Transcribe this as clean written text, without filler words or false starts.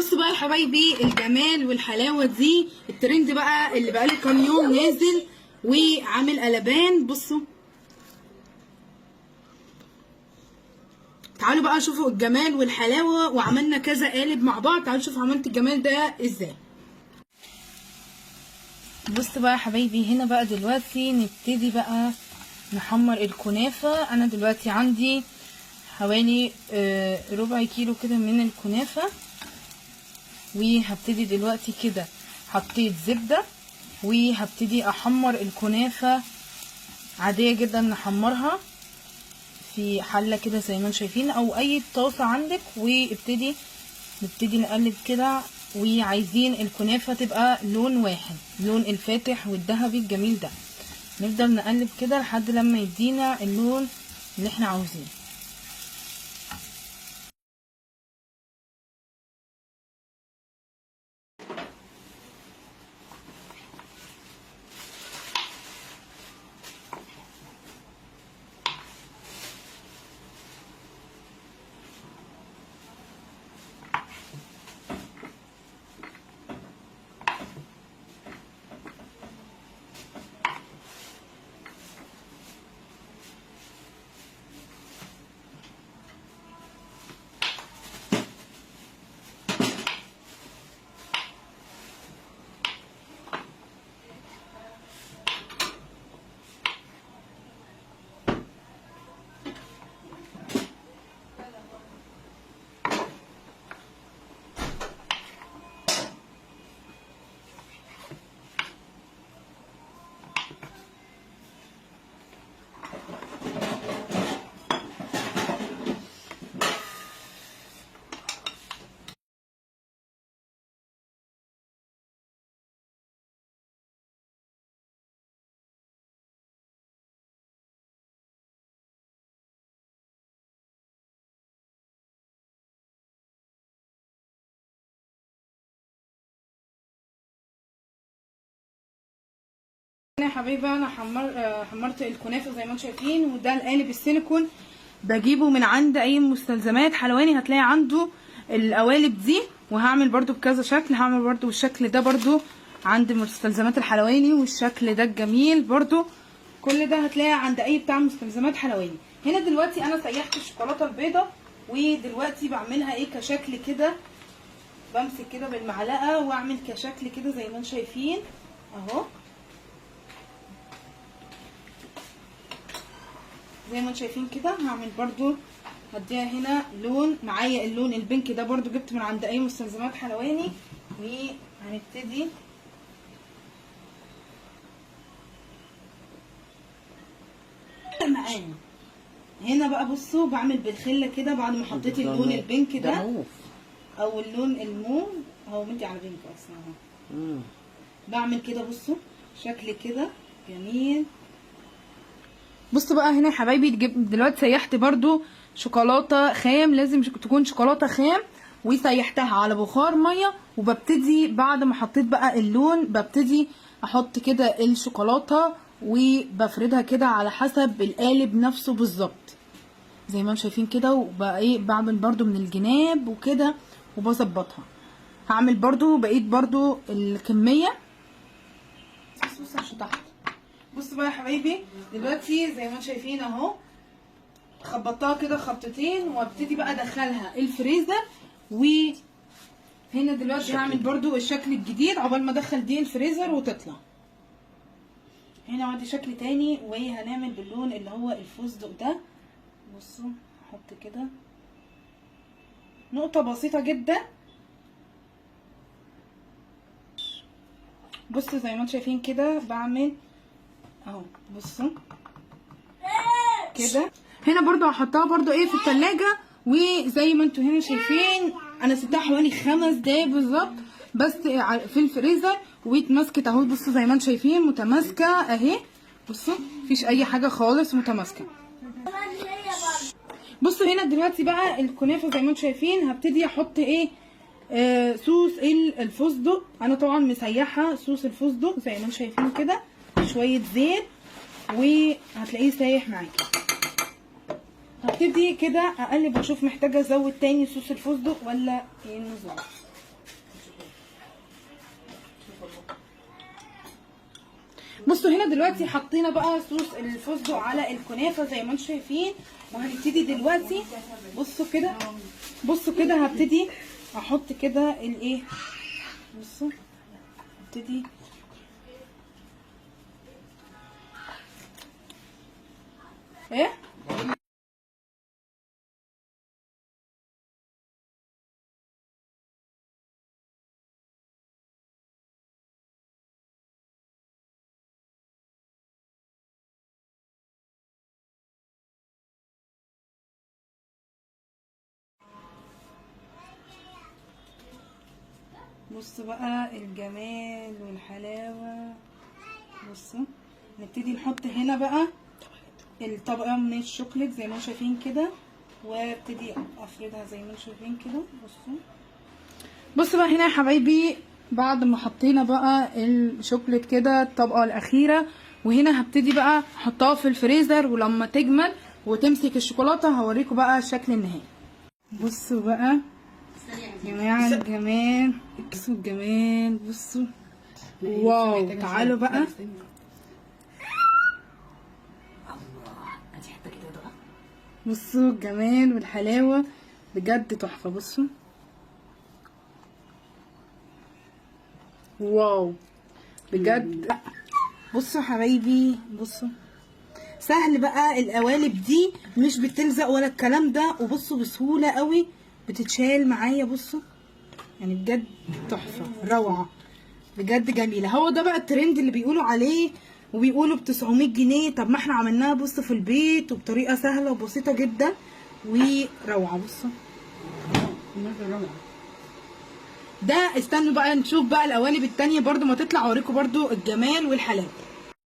بصوا بقى يا حبايبي الجمال والحلاوه دي، الترند بقى اللي بقاله كام يوم نازل وعامل قلبان. بصوا تعالوا بقى شوفوا الجمال والحلاوه، وعملنا كذا قالب مع بعض. تعالوا شوفوا عملت الجمال ده ازاي. بصوا بقى يا حبايبي، هنا بقى دلوقتي نبتدي بقى نحمر الكنافه. انا دلوقتي عندي حوالي ربع كيلو كده من الكنافه، وهبتدي دلوقتي كده حطيت زبده، وهبتدي احمر الكنافه عاديه جدا. نحمرها في حله كده زي ما انتم شايفين او اي طاسه عندك، نبتدي نقلب كده. وعايزين الكنافه تبقى لون واحد، لون الفاتح والذهبي الجميل ده. نفضل نقلب كده لحد لما يدينا اللون اللي احنا عاوزينه. يا حبايبي انا حمرت الكنافه زي ما انتم شايفين، وده القالب السيليكون بجيبه من عند اي مستلزمات حلواني، هتلاقي عنده القوالب دي. وهعمل برده بكذا شكل، هعمل برده بالشكل ده برده عند مستلزمات الحلواني، والشكل ده الجميل برده. كل ده هتلاقي عند اي بتاع مستلزمات حلواني. هنا دلوقتي انا سيحت الشوكولاته البيضاء، ودلوقتي بعملها ايه كشكل كده. بمسك كده بالمعلقه واعمل كشكل كده زي ما انتم شايفين اهو، زي ما انتم شايفين كده. هعمل برضو هديها هنا لون. معايا اللون البينك ده برضو جبت من عند اي مستلزمات حلواني. وهنبتدي معانا هنا بقى. بصوا بعمل بالخله كده بعد ما حطيت اللون البينك ده او اللون الموف اهو، مدي على بينك اصلا اهو. بعمل كده بصوا شكل كده جميل. بصوا بقى هنا يا حبايبي دلوقتي سيحت برضو شوكولاته خام، لازم تكون شوكولاته خام، وسيحتها على بخار ميه. وببتدي بعد ما حطيت بقى اللون ببتدي احط كده الشوكولاته وبفردها كده على حسب القالب نفسه بالظبط زي ما انتم شايفين كده. وبقى ايه بعمل برضو من الجناب وكده وبظبطها. هعمل برضو بقيت برضو الكميه عشان تحت. بصوا بقى يا حبايبي دلوقتي زي ما انتم شايفين اهو، خبطتها كده خبطتين، وابتدي بقى ادخلها الفريزر. وهنا دلوقتي هعمل برضو الشكل الجديد عقبال ما ادخل دي الفريزر وتطلع. هنا عندي شكل تاني وهنعمل باللون اللي هو الفستق ده. بصوا احط كده نقطة بسيطة جدا. بصوا زي ما انتم شايفين كده بعمل اهو. بصوا كده. هنا برضو هحطها برضو ايه في التلاجة، وزي ما انتم هنا شايفين انا سبتها حوالي 5 دقايق بالظبط بس في الفريزر، واتمسكت اهو. بصوا زي ما انتم شايفين متماسكه اهي. بصوا مفيش اي حاجه خالص، متماسكه. بصوا هنا دلوقتي بقى الكنافه زي ما انتم شايفين هبتدي احط ايه صوص الفستق. انا طبعا مسيحه صوص الفستق زي ما انتم شايفين كده، شويه زيت وهتلاقيه سايح معاكي. هبتدي كده اقلب واشوف محتاجه ازود تاني صوص الفستق ولا ايه النظام. بصوا هنا دلوقتي حطينا بقى صوص الفستق على الكنافه زي ما انتم شايفين، وهنبتدي دلوقتي. بصوا كده، بصوا كده هبتدي احط كده الايه، بصوا هبتدي ايه. بصوا بقى الجمال والحلاوه. بصوا نبتدي نحط هنا بقى الطبقه من الشوكليت زي ما انتم شايفين كده، وابتدي افردها زي ما انتم شايفين كده. بصوا بقى هنا يا حبايبي بعد ما حطينا بقى الشوكليت كده الطبقه الاخيره، وهنا هبتدي بقى احطها في الفريزر، ولما تجمل وتمسك الشوكولاته هوريكم بقى الشكل النهائي. بصوا بقى يا جماعه الجمال، بصوا الجمال، بصوا واو. تعالوا بقى بصوا الجمال والحلاوه بجد تحفه. بصوا واو بجد. بصوا حبايبي، بصوا سهل بقى، القوالب دي مش بتلزق ولا الكلام ده، وبصوا بسهوله قوي بتتشال معايا. بصوا يعني بجد تحفه روعه بجد جميله. هو ده بقى الترند اللي بيقولوا عليه، وبيقولوا ب 900 جنيه. طب ما احنا عملناها بصوا في البيت وبطريقه سهله وبسيطه جدا وروعه. بصوا روعه. ده استنوا بقى نشوف بقى القوالب التانية برضو ما تطلع اوريكم برضو الجمال والحلاوه.